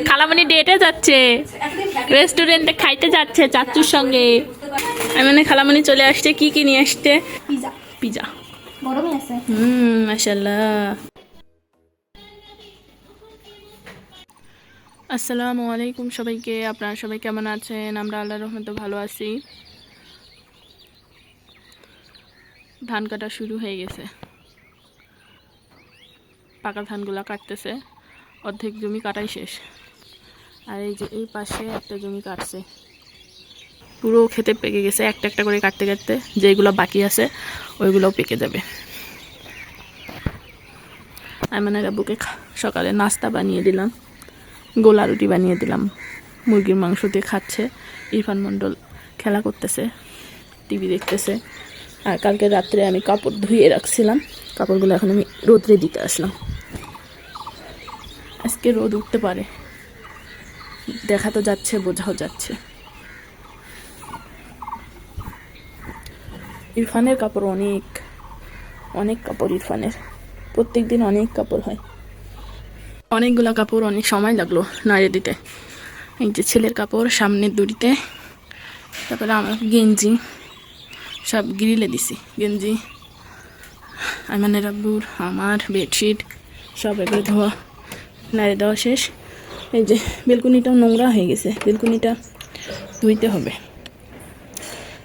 খালামণি ডেটে যাচ্ছে, রেস্টুরেন্টে খাইতে যাচ্ছে চাচুর সঙ্গে। মানে খালামণি চলে আসছে, কি কি নিয়ে আসছে? পিজা। পিজা গরমই আছে। মাশাআল্লাহ। আসসালামু আলাইকুম সবাইকে, আপনারা সবাই কেমন আছেন? আমরা আল্লাহর রহমতে ভালো আছি। ধান কাটা শুরু হয়ে গেছে, পাকা ধানগুলা কাটতেছে, অর্ধেক জমি কাটাই শেষ। আর এই যে এই পাশে একটা জমি কাটছে, পুরো খেতে পেকে গেছে। একটা একটা করে কাটতে কাটতে যেগুলো বাকি আছে ওইগুলোও পেকে যাবে। আইমানের আব্বুকে সকালে নাস্তা বানিয়ে দিলাম, গোলা রুটি বানিয়ে দিলাম, মুরগির মাংস দিয়ে খাচ্ছে। ইরফান মণ্ডল খেলা করতেছে, টিভি দেখতেছে। আর কালকে রাত্রে আমি কাপড় ধুয়ে রাখছিলাম, কাপড়গুলো এখন আমি রোদ্রে দিতে আসলাম। আজকে রোদ উঠতে পারে, দেখা তো যাচ্ছে, বোঝাও যাচ্ছে। ইরফানের কাপড় অনেক অনেক কাপড়, ইরফানের প্রত্যেক দিন অনেক কাপড় হয়। অনেকগুলো কাপড়, অনেক সময় লাগলো নাড়িয়ে দিতে। এই যে ছেলের কাপড় সামনের দড়িতে, তারপরে আমার গেঞ্জি সব গ্রিলে দিছি। গেঞ্জি, আইমানের আব্বুর, আমার বেডশিট সব এগুলো ধোয়া নাড়িয়ে দেওয়া শেষ। এই যে বেলকুনিটাও নোংরা হয়ে গেছে, বেলকুনিটা ধুইতে হবে।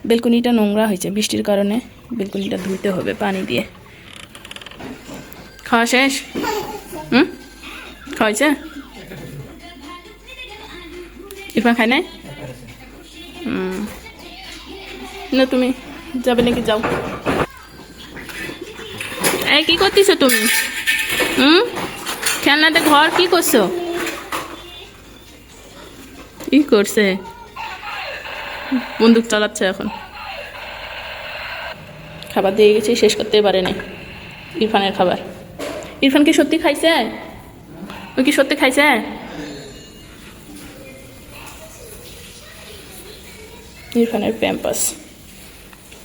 বেলকুনিটা নোংরা হয়েছে বৃষ্টির কারণে, বেলকুনিটা ধুইতে হবে পানি দিয়ে। খাওয়া শেষ? খাওয়াইছে? ইরফান খায় নাই? না তুমি যাবে নাকি? যাও। এই কি করতেছো তুমি? খেলনাতে ঘর কি করছো? কি করছে? বন্দুক চালাচ্ছে এখন। খাবার দিয়ে গেছি, শেষ করতে পারে নাই ইরফানের খাবার। ইরফান কি সত্যি খাইছে? ওই কি সত্যি খাইছে? ইরফানের প্যাম্পাস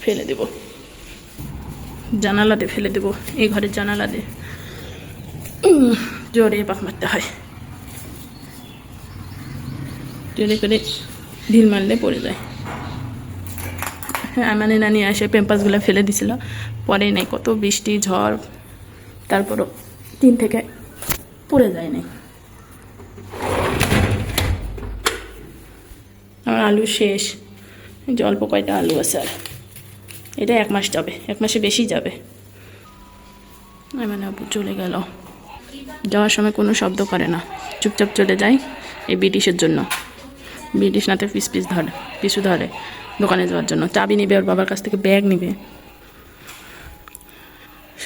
ফেলে দেব, জানালাতে ফেলে দেব। এই ঘরের জানালাতে জোরে পাক মারতে হয়, জোরে করে ঢিল মারলে পড়ে যায়। হ্যাঁ, মানে নানি আসে প্যাম্পাসগুলো ফেলে দিছিল, পরে নেই। কত বৃষ্টি ঝড়, তারপরও টিন থেকে পড়ে যায় নাই। আমার আলু শেষ, যে অল্প কয়টা আলু আছে। আর এটা 1 মাস যাবে, 1 মাসে বেশি যাবে। মানে আব্বু চলে গেল, যাওয়ার সময় কোনো শব্দ করে না, চুপচাপ চলে যায়। এই ব্রিটিশের জন্য, ব্রিটিশ নাতে পিছু ধরে দোকানে যাওয়ার জন্য। চাবি নিবে, ওর বাবার কাছ থেকে ব্যাগ নিবে।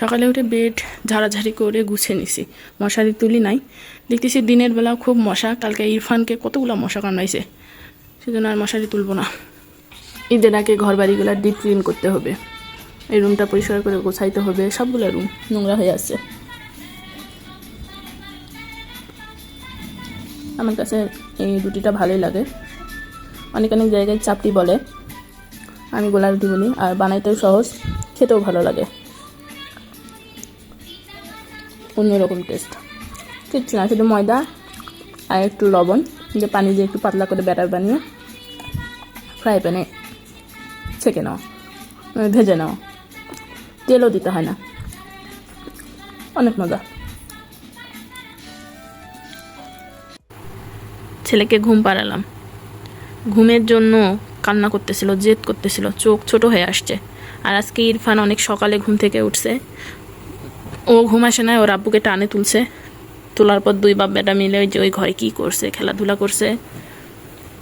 সকালে উঠে বেড ঝাড়াঝাড়ি করে গুছিয়ে নিছি, মশারি তুলি নাই। দেখতেছি দিনের বেলাও খুব মশা, কালকে ইরফানকে কতগুলো মশা কামড়াইছে, সেজন্য আর মশারি তুলবো না। ঈদের আগে ঘর বাড়িগুলো ডিপ ক্লিন করতে হবে, এই রুমটা পরিষ্কার করে গোছাইতে হবে। সবগুলো রুম নোংরা হয়ে আছে। আমার কাছে এই রুটিটা ভালোই লাগে, অনেক অনেক জায়গায় চাপটি বলে, আমি গোলা রুটি বলি। আর বানাইতেও সহজ, খেতেও ভালো লাগে, অন্যরকম টেস্ট। কিচ্ছু না, শুধু ময়দা আর একটু লবণ দিয়ে পানি দিয়ে একটু পাতলা করে ব্যাটার বানিয়ে ফ্রাই প্যানে ছেঁকে নাও, ভেজে নাও, তেলও দিতে হয় না। অনেক মজা। ছেলেকে ঘুম পাড়ালাম, ঘুমের জন্য কান্না করতেছিল, জেদ করতেছিল, চোখ ছোট হয়ে আসছে। আর আজকে ইরফান অনেক সকালে ঘুম থেকে উঠছে, ও ঘুম আসে না, ওর আব্বুকে টানে তুলছে। তোলার পর 2 বাপ বেটা মিলে ওই ঘরে কী করছে, খেলাধুলা করছে।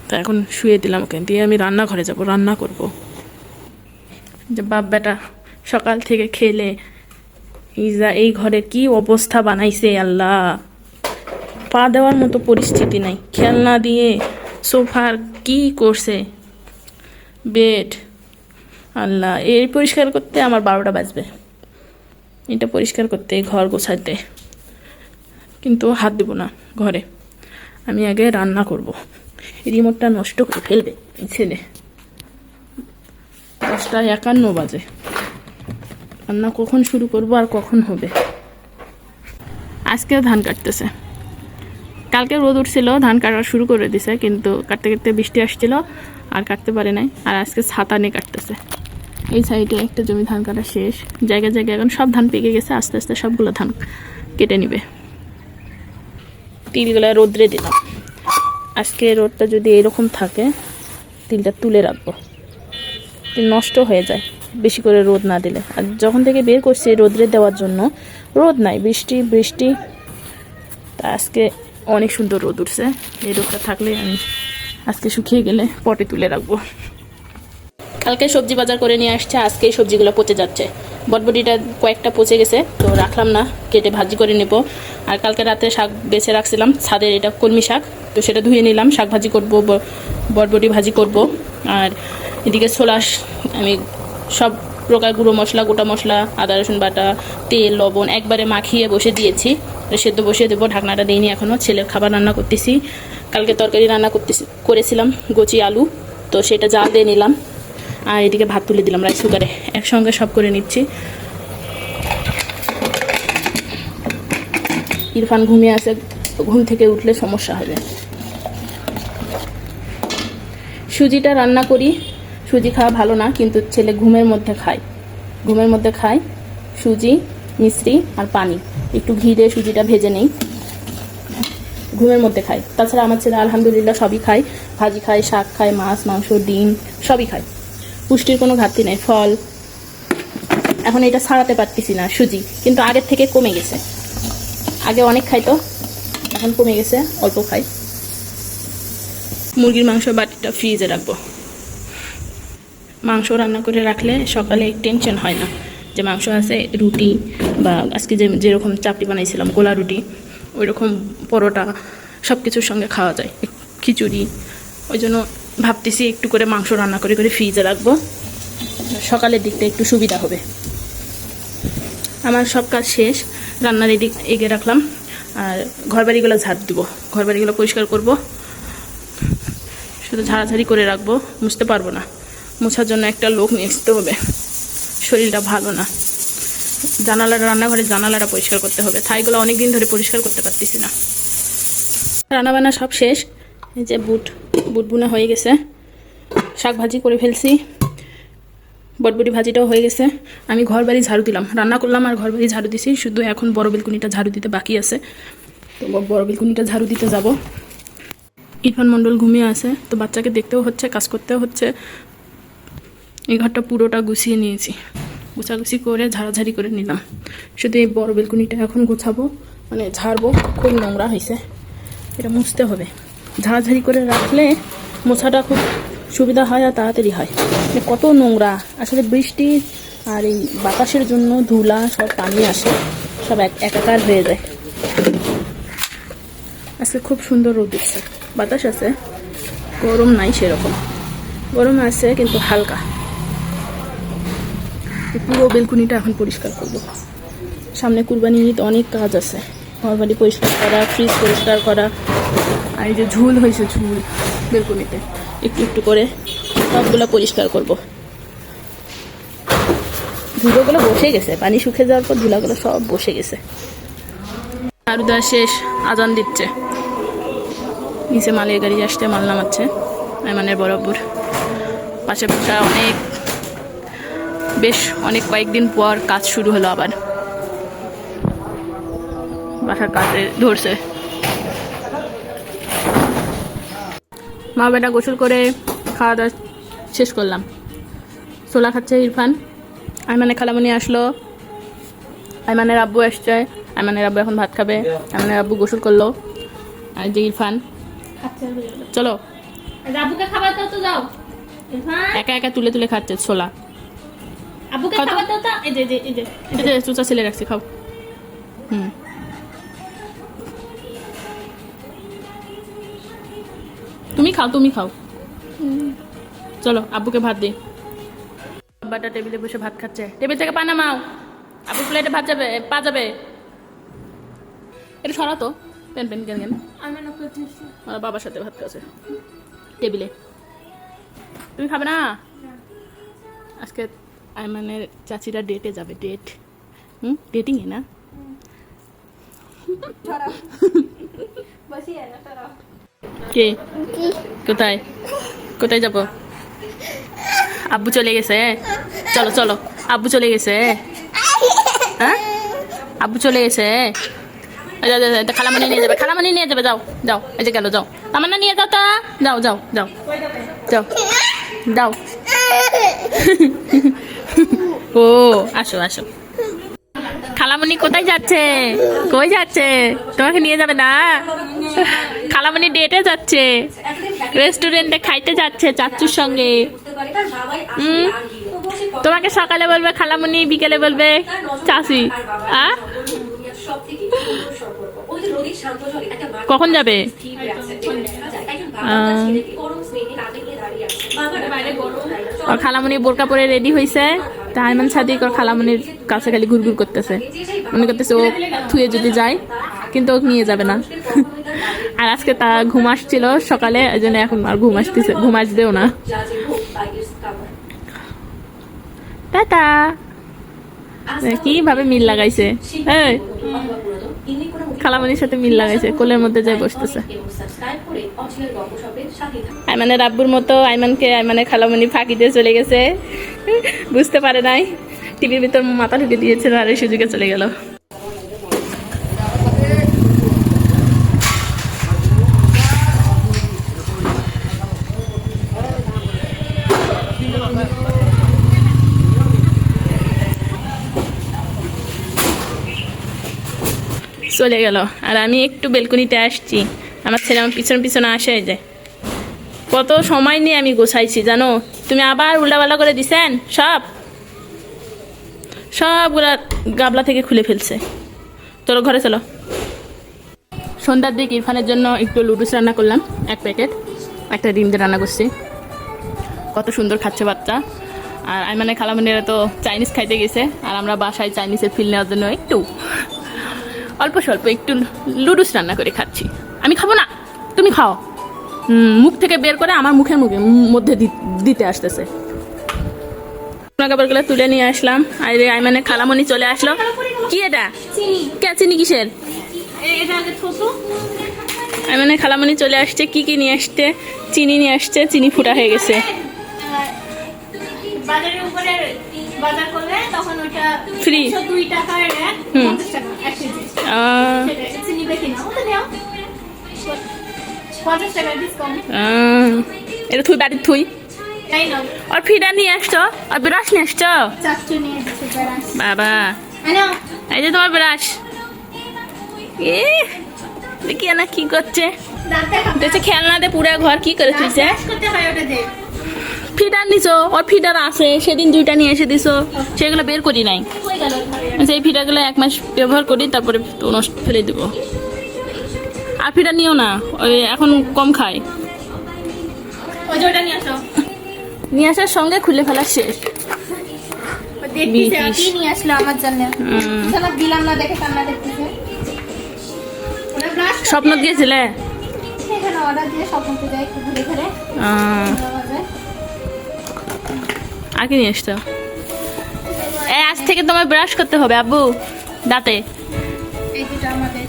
তা এখন শুয়ে দিলাম ওকে, দিয়ে আমি রান্নাঘরে যাব, রান্না করব। যে বাপ বেটা সকাল থেকে খেলে এই ঘরের কি অবস্থা বানাইছে আল্লাহ, পা দেওয়ার মতো পরিস্থিতি নাই। খেলনা দিয়ে সোফার কি করছে, বেড, আল্লাহ। এই পরিষ্কার করতে আমার 12টা বাজবে, এটা পরিষ্কার করতে, ঘর গোছাতে। কিন্তু হাত দেবো না ঘরে, আমি আগে রান্না করব। রিমোটটা নষ্ট করে ফেলবে এই ছেলে। 10:51 বাজে, রান্না কখন শুরু করব আর কখন হবে। আজকেও ধান কাটতেছে, কালকে রোদ উঠছিল, ধান কাটা শুরু করে দিছে, কিন্তু কাটতে কাটতে বৃষ্টি আসছিল আর কাটতে পারে নাই। আর আজকে ছাতা নিয়ে কাটতেছে। এই সাইডে একটা জমি ধান কাটা শেষ, জায়গায় জায়গায় এখন সব ধান পেকে গেছে, আস্তে আস্তে সবগুলো ধান কেটে নিবে। তিলগুলো রোদ্রে দিলাম। আজকে রোদটা যদি এরকম থাকে তিলটা তুলে রাখবো, তিল নষ্ট হয়ে যায় বেশি করে রোদ না দিলে। আর যখন থেকে বের করছি রোদ্রে দেওয়ার জন্য, রোদ নাই, বৃষ্টি বৃষ্টি। তা আজকে অনেক সুন্দর রোদ উঠছে। এই রোদটা থাকলে আমি আজকে শুকিয়ে গেলে পটে তুলে রাখবো। কালকে সবজি বাজার করে নিয়ে আসছে, আজকে এই সবজিগুলো পচে যাচ্ছে। বটবটিটা কয়েকটা পচে গেছে, তো রাখলাম না, কেটে ভাজি করে নেব। আর কালকে রাতে শাক বেছে রাখছিলাম ছাদের, এটা কলমি শাক, তো সেটা ধুয়ে নিলাম, শাক ভাজি করব, বটবটি ভাজি করব। আর এদিকে ছোলা আমি সব প্রকার গুঁড়ো মশলা, গোটা মশলা, আদা রসুন বাটা, তেল, লবণ একবারে মাখিয়ে বসে দিয়েছি। সেদ্ধ বসিয়ে দেবো, ঢাকনাটা দিইনি এখনও। ছেলের খাবার রান্না করতেছি, কালকে তরকারি রান্না করেছিলাম কচি আলু, তো সেটা জাল দিয়ে নিলাম। আর এদিকে ভাত তুলে দিলাম রাইস কুকারে, একসঙ্গে সব করে নিচ্ছি। ইরফান ঘুমিয়ে আছে, ঘুম থেকে উঠলে সমস্যা হবে। সুজিটা রান্না করি, সুজি খাওয়া ভালো না, কিন্তু ছেলে ঘুমের মধ্যে খায় সুজি, মিশ্রি আর পানি, একটু ঘি দিয়ে সুজিটা ভেজে নেই, ঘুমের মধ্যে খায়। তাছাড়া আমার ছেলে আলহামদুলিল্লাহ সবই খায়, ভাজি খায়, শাক খায়, মাছ মাংস ডিম সবই খায়, পুষ্টির কোনো ঘাটতি নেই। ফল এখন এটা ছাড়াতে পারতেছি না সুজি, কিন্তু আগের থেকে কমে গেছে। আগে অনেক খাইতো, এখন কমে গেছে, অল্প খাই। মুরগির মাংস বাটিটা ফ্রিজে রাখবো। মাংস রান্না করে রাখলে সকালে টেনশন হয় না যে মাংস আছে। রুটি বা আজকে যেরকম চাপটি বানাইছিলাম, গোলা রুটি, ওই রকম পরোটা, সব কিছুর সঙ্গে খাওয়া যায়, খিচুড়ি। ওই জন্য ভাবতেছি একটু করে মাংস রান্না করে করে ফ্রিজে রাখবো, সকালের দিকটা একটু সুবিধা হবে। আমার সব কাজ শেষ, রান্নার এদিক এগিয়ে রাখলাম। আর ঘরবাড়িগুলো ঝাড় দেবো, ঘরবাড়িগুলো পরিষ্কার করব, শুধু ঝাড়াঝাড়ি করে রাখবো, মুছতে পারবো না। মোছার জন্য একটা লোক নিয়ে আসতে হবে, শরীরটা ভালো না। রান্নাঘরের জানালাটা পরিষ্কার করতে হবে, থাইগুলো অনেক দিন ধরে পরিষ্কার করতে পারতেছি না। রান্নাবান্না সব শেষ, এই যে বুট বুনা হয়ে গেছে, শাক ভাজি করে ফেলছি, বটবটি ভাজিটাও হয়ে গেছে। আমি ঘর বাড়ি ঝাড়ু দিলাম, রান্না করলাম আর ঘর বাড়ি ঝাড়ু দিছি, শুধু এখন বড় বেলকুনিটা ঝাড়ু দিতে বাকি আছে, তো বড় বেলকুনিটা ঝাড়ু দিতে যাব। ইরফান মণ্ডল ঘুমিয়ে আছে, তো বাচ্চাকে দেখতেও হচ্ছে, কাজ করতেও হচ্ছে। এই ঘরটা পুরোটা গুছিয়ে নিয়েছি, গুছাগুছি করে ঝাড়াঝাড়ি করে নিলাম। শুধু এই বড় বেলকুনিটা এখন গোছাবো, মানে ঝাড়বো, খুব নোংরা হয়েছে, এটা মুছতে হবে। ঝাড়াঝাড়ি করে রাখলে মোছাটা খুব সুবিধা হয় আর তাড়াতাড়ি হয়। কত নোংরা আসলে, বৃষ্টি আর এই বাতাসের জন্য ধুলা সব পানি আসে, সব একাকার হয়ে যায়। আজকে খুব সুন্দর রোদ দিচ্ছে, বাতাস আছে, গরম নাই সেরকম, গরম আছে কিন্তু হালকা। পুরো বেলকুনিটা এখন পরিষ্কার করব, সামনে কুরবানি ঈদ, অনেক কাজ আছে। ঘরবাড়ি পরিষ্কার করা, ফ্রিজ পরিষ্কার করা, আর এই যে ঝুল হয়েছে, ঝুল বেলকুনিতে একটু একটু করে সবগুলো পরিষ্কার করব। ধুলোগুলো বসে গেছে, পানি শুকিয়ে যাওয়ার পর ধুলাগুলো সব বসে গেছে। আরুদা শেষ, আজান দিচ্ছে, নিচে মালের গাড়ি আসতে মাল নামাচ্ছে আইমানের বরাবর। পাশে পাশে অনেক কয়েকদিন পর কাজ শুরু হলো আবার, বাসার কাজে ধরছে। মা বেটা গোসল করে খাওয়া দাওয়া শেষ করলাম। ছোলা খাচ্ছে ইরফান, আইমানের খালামণি আসলো, আইমানের আব্বু আসছে, আইমানের আব্বু এখন ভাত খাবে, আইমানের আব্বু গোসল করলো, আর যে ইরফান। চলো আব্বুকে খাবার দাও তো, যাও। একা একা তুলে তুলে খাচ্ছে ছোলা। আব্বুকে খাবার দাও তো, এই যে চুচা ছেলে রাখছি, খাও। তুমি খাও। চলো আব্বুকে ভাত দিই। আব্বাটা টেবিলে বসে ভাত খাচ্ছে, টেবিল থেকে পা নামাও, আব্বু প্লেটে ভাত যাবে, পা যাবে। এটা সরাতো, পেন কেন ওরা বাবার সাথে ভাত খাচ্ছে টেবিলে। তুমি খাবে না? আজকে আইমানের চাচিরা ডেটে যাবে, ডেটিংয়ে না, বসিয়ে না সরাও। কে কোথায় কোথায় যাব? আব্বু চলে গেছে। চলো চলো, আব্বু চলে গেছে। হ্যাঁ আব্বু চলে গেছে। খালামণি নিয়ে যাবে, খালামণি নিয়ে যাবে। যাও যাও, এই যে গেল, যাও। আমার না নিয়ে যাও তা, যাও যাও যাও যাও যাও। ও আসো আসো। খালামণি কোথায় যাচ্ছে? কই যাচ্ছে? তোমাকে নিয়ে যাবে না? খালামণি ডেটে যাচ্ছে, রেস্টুরেন্টে খাইতে যাচ্ছে চাচ্চুর সঙ্গে। তোমাকে সকালে বলবে খালামণি, বিকেলে বলবে চাচি। কখন যাবে? খালামণি বোরকা পরে রেডি হয়েছে, তা আইমান সাদিক ওর খালামণির কাছে খালি ঘুরঘুর করতেছে, মনে করতেছে ও থুয়ে যদি যায়, কিন্তু ও নিয়ে যাবে না। আর আজকে তা ঘুম আসছিল সকালে, এই জন্য এখন আর ঘুম আসতেছে, ঘুম আসবেও না। টাটা। কিভাবে মিল লাগাইছে, খালামণির সাথে মিল লাগাইছে, কোলের মধ্যে যাই বসতেছে। আইমানের আব্বুর মতো আইমানকে আইমানের খালামণি ফাঁকি দিয়ে চলে গেছে, বুঝতে পারে নাই, টিভির ভিতর মাথা ঢুকে দিয়েছিল আর এই সুযোগে চলে গেল। চলে গেল আর আমি একটু বেলকনিতে আসছি। আমার ছেলে আমার পিছনে পিছনে আসে যায়। কত সময় নিয়ে আমি গোছাইছি জানো, তুমি আবার উল্টাপাল্টা করে দিছেন, সবগুলা গাবলা থেকে খুলে ফেলছে। চলো ঘরে চলো। সন্ধ্যার দিকে ইরফানের জন্য একটু লুডুস রান্না করলাম, 1 প্যাকেট, একটা ডিম দিয়ে রান্না করছি। কত সুন্দর খাচ্ছে বাচ্চা। আর আইমানের খালামণিরা তো চাইনিজ খাইতে গেছে, আর আমরা বাসায় চাইনিজের ফিল নেওয়ার জন্য একটু অল্প স্বল্প একটু লুডুস রান্না করে খাচ্ছি। আমি খাবো না, তুমি খাও। মুখ থেকে বের করে আমার মুখের মধ্যে দিতে আসতেছে। কাপড়গুলো তুলে নিয়ে আসলাম, আর আইমানের খালামণি চলে আসলো। কি এটা? কে চিনি কিসের? আইমানের খালামণি চলে আসছে। কি কি নিয়ে আসছে? চিনি নিয়ে আসছে, চিনি ফুটা হয়ে গেছে। বাজারের উপরে বাজার করলে তখন ওটা ফ্রি, 2 টাকার 50 টাকা 1 কেজি। চিনি বেশি না, ওটা দাও 50 টাকা ডিসকাউন্ট। এটা তুই বাড়ির থুই। তাই না? আর ফিডা নিয়ে আসছো, আর ব্রাশ নিয়ে আসছো? চাচ্চু নিয়ে এসেছে ব্রাশ। বাবা, আনো এই যে তোমার ব্রাশ। দেখি না কি করছে, দাঁতে দেখছে খেলনাতে পুরো ঘর কি করে তুলছে। ব্রাশ করতে হয় ওটা দে। ফিডার নিছো? ওর ফিডার আছে, সেদিন 2টা নিয়ে এসে দিছো, সেগুলো বের করি নাই। কই গেল? সেই ফিডারগুলো 1 মাস ব্যবহার করি, তারপরে নষ্ট ফেলে দেবো। আর ফিডার নিও না, ওই এখন কম খায়। ওই যে ওটা নিয়ে আসো। নিয়ে আসার সঙ্গে খুলে ফেলা শেষ। দেখতেছে কি নিয়ে আসলো আমার জন্য। সালা দিলাম না দেখে কান্না দেখতেছে। ওটা ব্রাশ স্বপ্ন দিয়েছিলে? এখানে অর্ডার দিয়ে স্বপ্নতে যাই ঘুরে ঘুরে। আর কি নিয়ে আসতো? আজ থেকে তোমার ব্রাশ করতে হবে আব্বু, দাঁতে এই দুটো আমাদের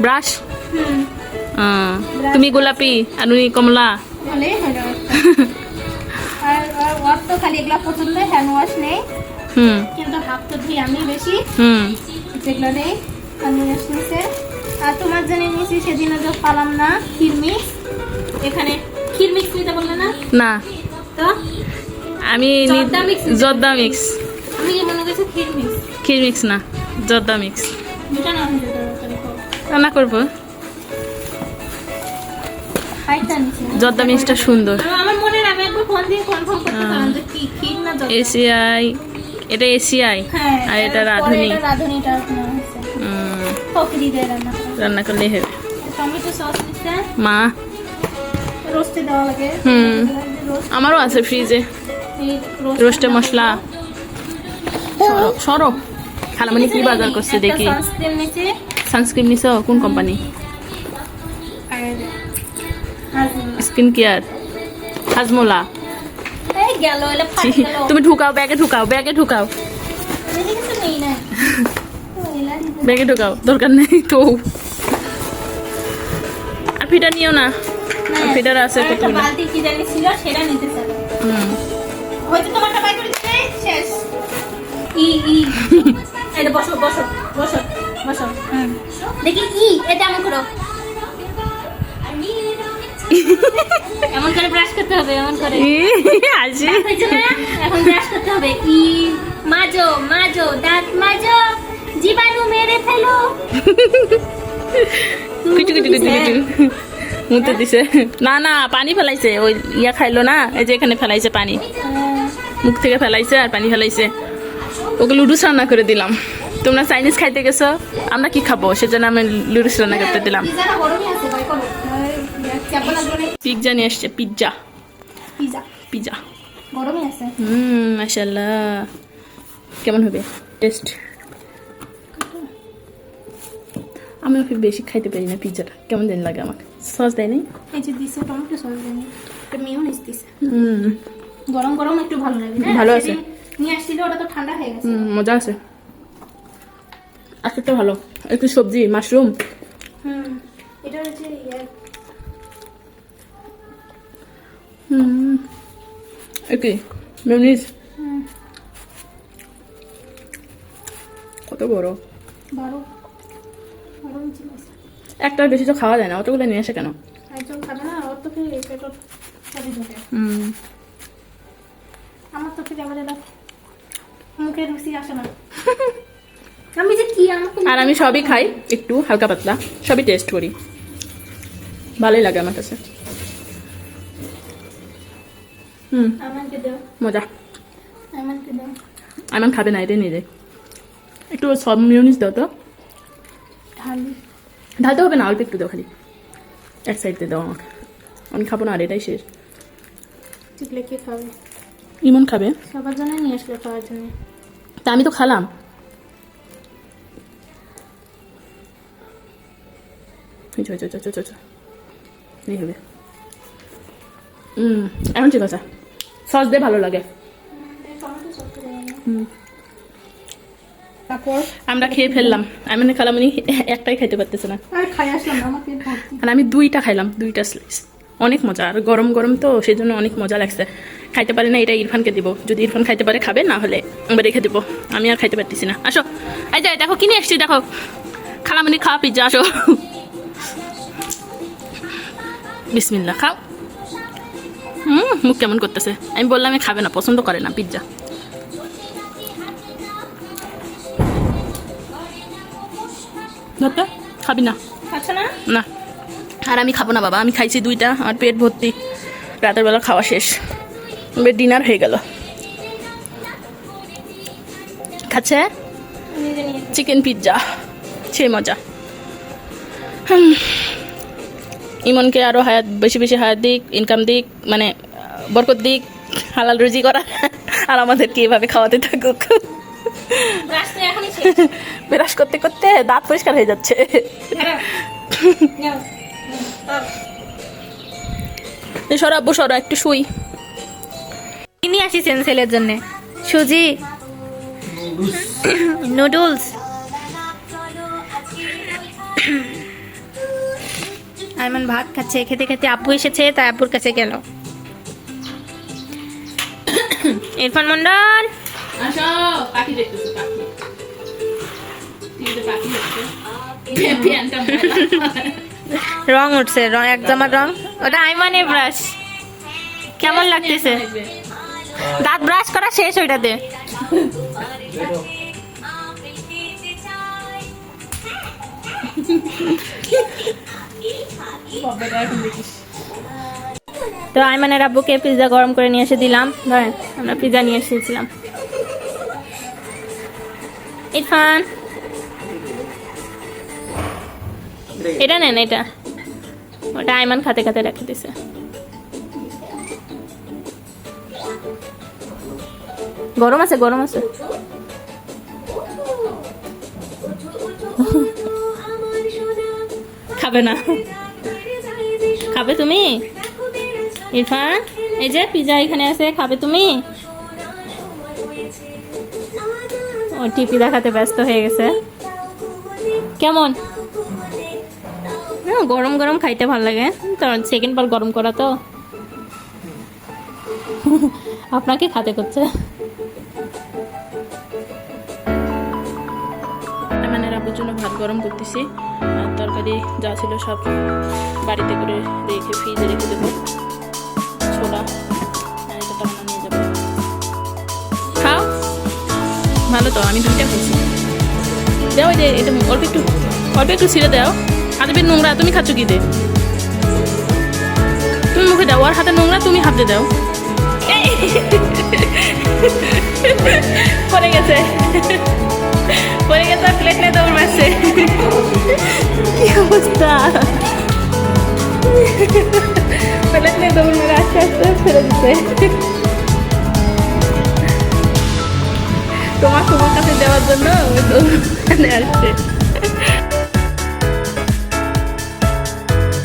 ব্রাশ। তুমি গোলাপি আর উনি কমলা। বলে হলো। আর ওর তো খালি এগুলা পছন্দ, হ্যান্ড ওয়াশ নেই, কিন্তু হাত তো ধুই আমি বেশি, যেগুলো নেই হ্যান্ড ওয়াশ নিছে। আর তোমার জন্য নিয়েছি সেদিন যে পালাম না ক্ষীর মিক্স, এখানে ক্ষীর মিক্স নিতে বললে না? না, তো আমি জর্দা মিক্স। আমি যে মনে করছি ক্ষীর মিক্স। ক্ষীর মিক্স না, জর্দা মিক্স। দুটা না রান্না করবো। হাইটা নিছি জর্দা মিক্সটা সুন্দর। আমার মনে আমি একবার ফোন দিয়ে কনফার্ম করতে পারলাম যে কি ক্ষীর না জর্দা। এসিআই, এটা এসিআই হ্যাঁ, আর এটা রাঁধুনি। রাঁধুনিটা পকড়ি দিয়ে রান্না করলে হবে। টমেটো সস নিছে, মা রোস্টে দেওয়া লাগে। আমারও আছে ফ্রিজে রোস্টে মশলা। সরো খালামণি কি বাজার করছে দেখি। সানস্ক্রিন নিছে। সানস্ক্রিন নিছো? কোন কোম্পানি? Skin care, Hajmola. এই গেল এলে ফাটি গেল। তুমি ঢুকাও, ব্যাগে ঢুকাও, ব্যাগে ঢুকাও। আমি কিছু নেই না। তো এলা দিতে ব্যাগে ঢোকাও, দরকার নেই তো। আর ফিটা নিও না, ফিটার আছে আর একটা কতগুলো। বালতি কি জানি ছিল সেটা নিতে চাই। হয়তো তোমারটা বাই করে দিতে শেষ। এই বসো বসো বসো বসো। দেখি এটা এমন করো, এমন করে ব্রাশ করতে হবে, এমন করে আজি দাঁত হয়েছে না? এখন ব্রাশ করতে হবে। মাজো মাজো দাঁত মাজো, জীবাণু মেরে ফেলো। কিছু কিছু কিছু কিছু মুতে দিছে। না না, পানি ফেলাইছে, ওই ইয়া খাইলো না, এই যে এখানে ফেলাইছে পানি, মুখ থেকে ফেলাইছে আর পানি ফেলাইছে। ওকে লুডুস রান্না করে দিলাম। তোমরা চাইনিজ খাইতে গেছো, আমরা কি খাবো, সেজন্য আমি লুডুস রান্না করতে দিলাম। পিজাটা গরমই আছে, বাই করো। চাপ লাগবে না। পিৎজা নিয়ে আসছে, পিৎজা পিজা পিৎজা। গরমই আছে। মাশাআল্লাহ, কেমন হবে টেস্ট? আমি ওকে বেশি খাইতে পারি না পিৎজাটা, কেমন জানি লাগে আমার। সস দেয় নাই? এই যে দিছে টমেটো সস দেয়নি, একটা মেয়োনিজ দিছে। গরম গরম একটু ভালো লাগে না? ভালো আছে। সেদিন নিয়ে আসছিল, ওটা তো ঠান্ডা হয়ে গেছে। মজা আছে, আজকেরটা ভালো। একটু সবজি, মাশরুম। এটা হচ্ছে ওকে মেয়োনিজ কত বড়, 12 ইঞ্চি আছে। একটার বেশি তো খাওয়া যায় না, অতগুলো নিয়ে আসে কেন? একজন খাবে না, ওর তো পেটও সবই ঢোকে। আমার তো খেতে আবার এটা মুখে রুচি আসে না। আমি যে কি আমাকে আর আমি সবই খাই, একটু হালকা পাতলা সবই টেস্ট করি, ভালোই লাগে আমার কাছে। আমাকে দাও, মজা। আমাকে দাও। আমার খাবে না, এটাই নিয়ে যায়। একটু সব মিউনিস দাও তো। ঢালি ঢালতে হবে না, অল্প একটু দাও খালি, এক সাইড দিয়ে দাও আমাকে। আমি খাবো না, আর এটাই শেষ। চিকলে কে খাবে? ইমন খাবে, সবার জন্য নিয়ে আসলে খাওয়ার জন্য। তা আমি তো খালাম। এই হবে। এখন ঠিক আছে, সস দিয়ে ভালো লাগে। তারপর আমরা খেয়ে ফেললাম, আমি না খালাম, উনি একটাই খাইতে পারতেছে না, আর খাই আসলাম না, আমাকে ভর্তি। আর আমি দুইটা খাইলাম, দুইটা স্লাইস। অনেক মজা, আর গরম গরম তো সেই জন্য অনেক মজা লাগছে। খাইতে পারে না, এটা ইরফানকে দিব, যদি ইরফান খাইতে পারে খাবে, না হলে আমরা রেখে দিব। আমি আর খাইতে পারতেছি না। আসো, এই যে দেখো কিনে এসছি, দেখো খালামুনি খাওয়া পিৎজা। আসো, বিসমিল্লাহ, খাও। মুখ কেমন করতেছে, আমি বললাম আমি খাবে না, পছন্দ করে না পিৎজা। ধরতে খাবি না? খাচ্ছ না? না, আর আমি খাবো না বাবা, আমি খাইছি দুইটা, আমার পেট ভর্তি, রাতের বেলা খাওয়া শেষ, এবার ডিনার হয়ে গেল। খাচ্ছে নিজে নিয়ে চিকেন পিৎজা, সেই মজা। ইমনকে আরো হায়াত, বেশি বেশি হায়াত দিক, ইনকাম দিক, মানে বরকত দিক, হালাল রুজি করা, আর আমাদেরকে এভাবে খাওয়াতে থাকুক। ব্রাশ তো এখনই শেষ। ব্রাশ করতে করতে দাঁত পরিষ্কার হয়ে যাচ্ছে। নাও, এই সরো আব্বু, সরো, একটু শুই। কি নিয়ে আসিছেন ছেলের জন্য? সুজি, নুডলস। আইমান ভাত খাচ্ছে, খেতে খেতে আব্বু এসেছে, তাই আব্বুর কাছে গেল। ইরফান মন্ডল, আসো, পাখি দেখতেছো, পাখি। পাখি হচ্ছে রং উঠছে, রং এক জামার রং। ওটা আইমানের ব্রাশ। কেমন লাগতেছে? দাঁত ব্রাশ করা শেষ ওইটাতে। তো আইমানের আব্বুকে পিৎজা গরম করে নিয়ে এসে দিলাম। ধরেন, আমরা পিৎজা নিয়ে এসেছিলাম। ইরফান, এটা নেন, এটা ওটা আইমান খাতে খাতে রেখে দিছে। গরম আছে, গরম আছে। খাবে না? খাবে তুমি? ইরফান, এই যে পিৎজা এখানে আছে, খাবে তুমি? ও টিভি দেখাতে ব্যস্ত হয়ে গেছে। কেমন? গরম গরম খাইতে ভালো লাগে, তো সেকেন্ড বার গরম করা তো আপনাকে খাতে করছে। মানে রাবুর জন্য ভাত গরম করতেছি, আর তরকারি যা ছিল সব বাড়িতে করে রেখে ফ্রিজে রেখে দেবো। ছোলা আর এটা টানা নিয়ে যাবো। খাও, ভালো তো, আমি দুইটা খেয়েছি। দাও এই যে এটা অল্প একটু ছিঁড়ে দাও। হাতে বের নোংরা, তুমি খাচ্ছ কি দে? তুমি মুখে দাও, আর হাতে নোংরা, তুমি হাতে দাও। পড়ে গেছে আর প্লেট নিয়ে দৌড় মারছে। কি অবস্থা! প্লেট নিয়ে দৌড় মারে আস্তে আস্তে ফেলে দিচ্ছে। তোমার কাছে দেওয়ার জন্য আসছে।